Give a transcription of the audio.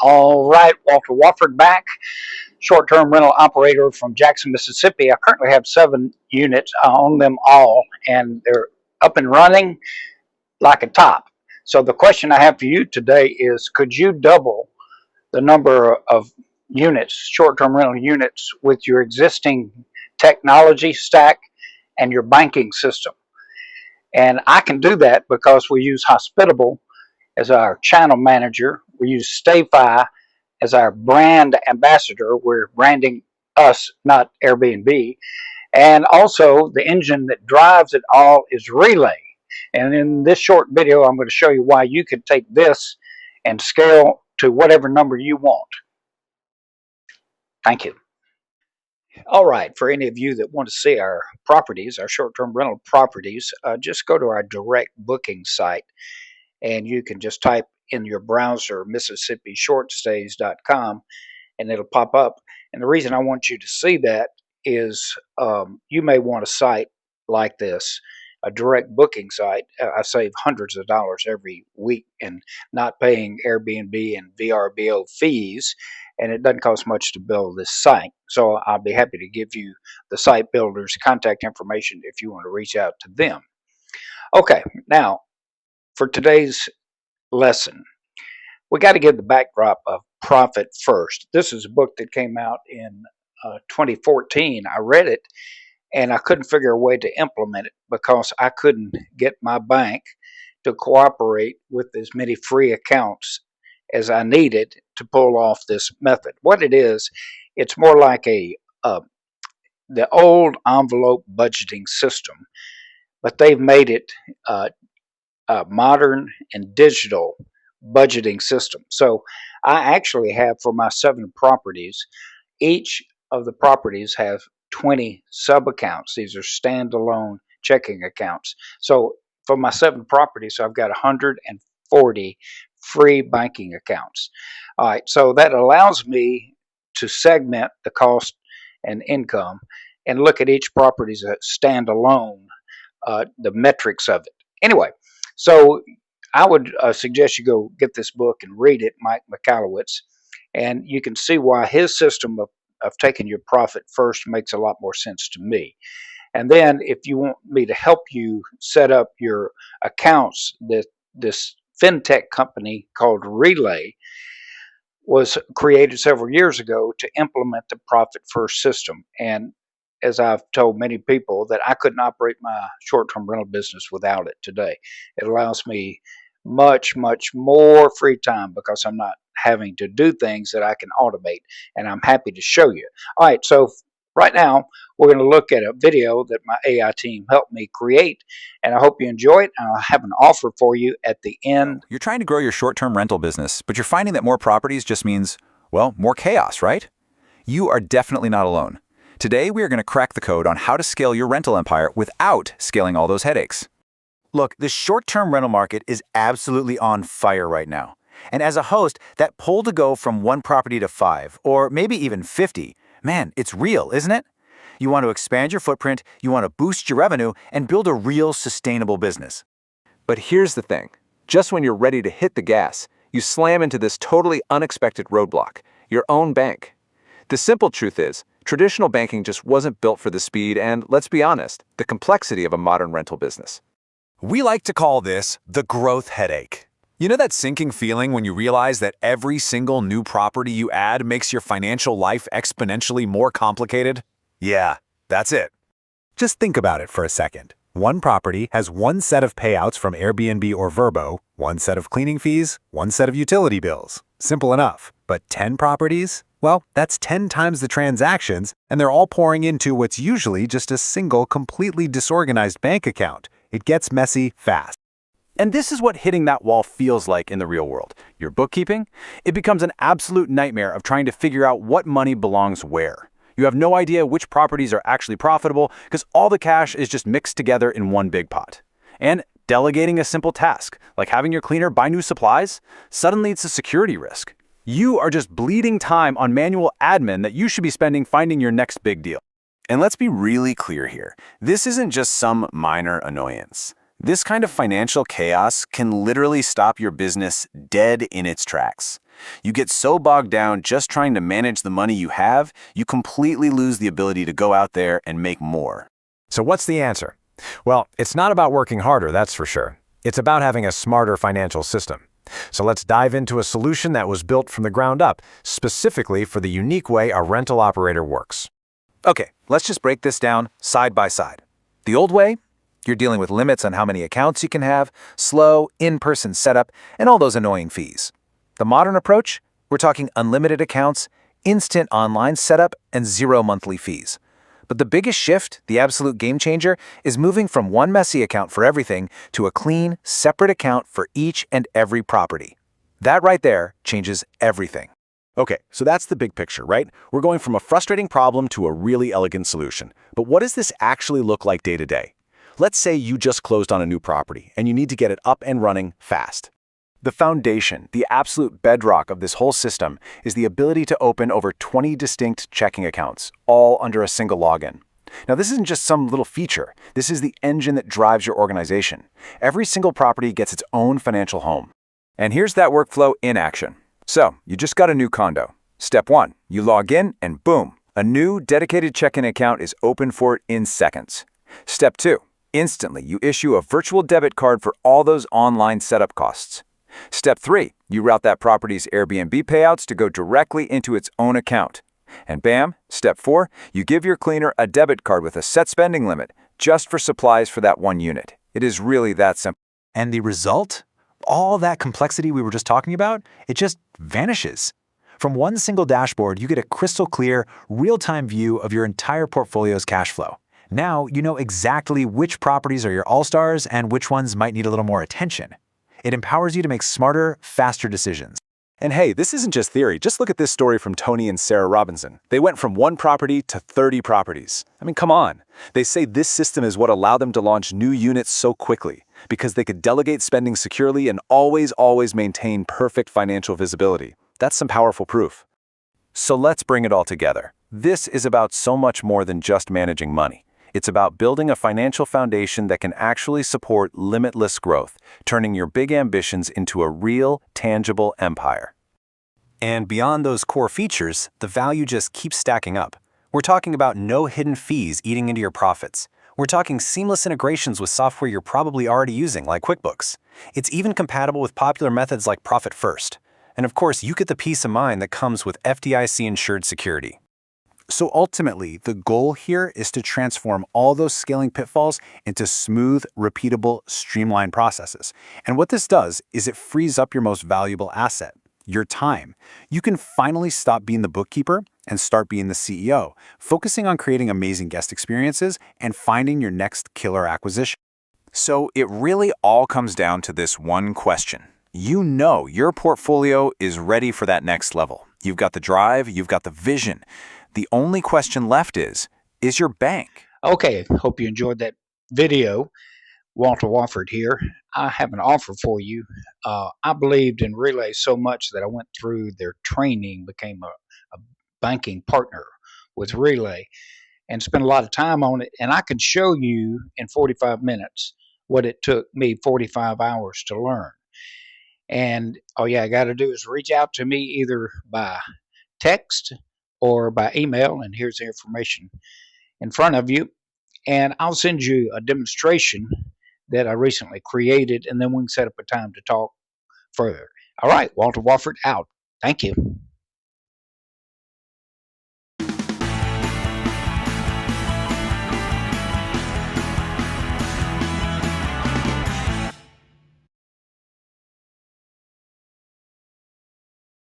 All right, Walter Wofford back, short-term rental operator from Jackson, Mississippi. I currently have 7 units. I own them all, and they're up and running like a top. So the question I have for you today is, could you double the number of units, short-term rental units, with your existing technology stack and your banking system? And I can do that because we use Hospitable as our channel manager. We use StayFi as our brand ambassador. We're branding us, not Airbnb. And also, the engine that drives it all is Relay. And in this short video, I'm going to show you why you could take this and scale to whatever number you want. Thank you. All right, for any of you that want to see our properties, our short-term rental properties, just go to our direct booking site, and you can just type in your browser MississippiShortStays.com, and it'll pop up. And the reason I want you to see that is you may want a site like this, a direct booking site. I save hundreds of dollars every week in not paying Airbnb and VRBO fees, and it doesn't cost much to build this site. So I'll be happy to give you the site builder's contact information if you want to reach out to them. Okay, now for today's lesson, we got to give the backdrop of Profit First. This is a book that came out in 2014. I read it and I couldn't figure a way to implement it because I couldn't get my bank to cooperate with as many free accounts as I needed to pull off this method. What it is, it's more like the old envelope budgeting system, but they've made it modern and digital budgeting system. So I actually have, for my 7 properties, each of the properties have 20 sub accounts. These are standalone checking accounts. So for my 7 properties, I've got 140 free banking accounts. All right, so that allows me to segment the cost and income and look at each property as a standalone, the metrics of it. Anyway, so I would suggest you go get this book and read it, Mike Michalowicz, and you can see why his system of taking your profit first makes a lot more sense to me. And then if you want me to help you set up your accounts, this fintech company called Relay was created several years ago to implement the profit first system. And as I've told many people, that I couldn't operate my short-term rental business without it today. It allows me much, much more free time because I'm not having to do things that I can automate, and I'm happy to show you. All right, so right now we're going to look at a video that my AI team helped me create, and I hope you enjoy it. And I'll have an offer for you at the end. You're trying to grow your short-term rental business, but you're finding that more properties just means, well, more chaos, right? You are definitely not alone. Today, we are going to crack the code on how to scale your rental empire without scaling all those headaches. Look, the short-term rental market is absolutely on fire right now. And as a host, that pull to go from 1 property to 5, or maybe even 50, man, it's real, isn't it? You want to expand your footprint, you want to boost your revenue, and build a real sustainable business. But here's the thing. Just when you're ready to hit the gas, you slam into this totally unexpected roadblock, your own bank. The simple truth is, traditional banking just wasn't built for the speed and, let's be honest, the complexity of a modern rental business. We like to call this the growth headache. You know that sinking feeling when you realize that every single new property you add makes your financial life exponentially more complicated? Yeah, that's it. Just think about it for a second. 1 property has 1 set of payouts from Airbnb or Vrbo, 1 set of cleaning fees, 1 set of utility bills. Simple enough. But 10 properties? Well, that's 10 times the transactions, and they're all pouring into what's usually just a single, completely disorganized bank account. It gets messy fast. And this is what hitting that wall feels like in the real world. Your bookkeeping, it becomes an absolute nightmare of trying to figure out what money belongs where. You have no idea which properties are actually profitable because all the cash is just mixed together in one big pot. And delegating a simple task, like having your cleaner buy new supplies, suddenly it's a security risk. You are just bleeding time on manual admin that you should be spending finding your next big deal. And let's be really clear here. This isn't just some minor annoyance. This kind of financial chaos can literally stop your business dead in its tracks. You get so bogged down just trying to manage the money you have, you completely lose the ability to go out there and make more. So what's the answer? Well, it's not about working harder, that's for sure. It's about having a smarter financial system. So let's dive into a solution that was built from the ground up, specifically for the unique way a rental operator works. Okay, let's just break this down side by side. The old way, you're dealing with limits on how many accounts you can have, slow, in-person setup, and all those annoying fees. The modern approach, we're talking unlimited accounts, instant online setup, and 0 monthly fees. But the biggest shift, the absolute game changer, is moving from one messy account for everything to a clean, separate account for each and every property. That right there changes everything. Okay, so that's the big picture, right? We're going from a frustrating problem to a really elegant solution. But what does this actually look like day to day? Let's say you just closed on a new property and you need to get it up and running fast. The foundation, the absolute bedrock of this whole system, is the ability to open over 20 distinct checking accounts, all under a single login. Now, this isn't just some little feature. This is the engine that drives your organization. Every single property gets its own financial home. And here's that workflow in action. So, you just got a new condo. Step 1, you log in and boom, a new dedicated checking account is open for it in seconds. Step 2, instantly you issue a virtual debit card for all those online setup costs. Step 3, you route that property's Airbnb payouts to go directly into its own account. And bam, Step 4, you give your cleaner a debit card with a set spending limit, just for supplies for that one unit. It is really that simple. And the result? All that complexity we were just talking about, it just vanishes. From one single dashboard, you get a crystal clear, real-time view of your entire portfolio's cash flow. Now you know exactly which properties are your all-stars and which ones might need a little more attention. It empowers you to make smarter, faster decisions. And hey, this isn't just theory. Just look at this story from Tony and Sarah Robinson. They went from one property to 30 properties. I mean, come on. They say this system is what allowed them to launch new units so quickly, because they could delegate spending securely and always maintain perfect financial visibility. That's some powerful proof. So let's bring it all together. This is about so much more than just managing money. It's about building a financial foundation that can actually support limitless growth, turning your big ambitions into a real, tangible empire. And beyond those core features, the value just keeps stacking up. We're talking about no hidden fees eating into your profits. We're talking seamless integrations with software you're probably already using, like QuickBooks. It's even compatible with popular methods like Profit First. And of course, you get the peace of mind that comes with FDIC-insured security. So ultimately, the goal here is to transform all those scaling pitfalls into smooth, repeatable, streamlined processes. And what this does is it frees up your most valuable asset, your time. You can finally stop being the bookkeeper and start being the CEO, focusing on creating amazing guest experiences and finding your next killer acquisition. So it really all comes down to this one question. You know your portfolio is ready for that next level. You've got the drive, you've got the vision. The only question left is your bank? Okay, hope you enjoyed that video. Walter Wofford here. I have an offer for you. I believed in Relay so much that I went through their training, became a banking partner with Relay, and spent a lot of time on it. And I can show you in 45 minutes what it took me 45 hours to learn. And all you got to do is reach out to me either by text or by email, and here's the information in front of you. And I'll send you a demonstration that I recently created, and then we can set up a time to talk further. All right, Walter Wofford out. Thank you.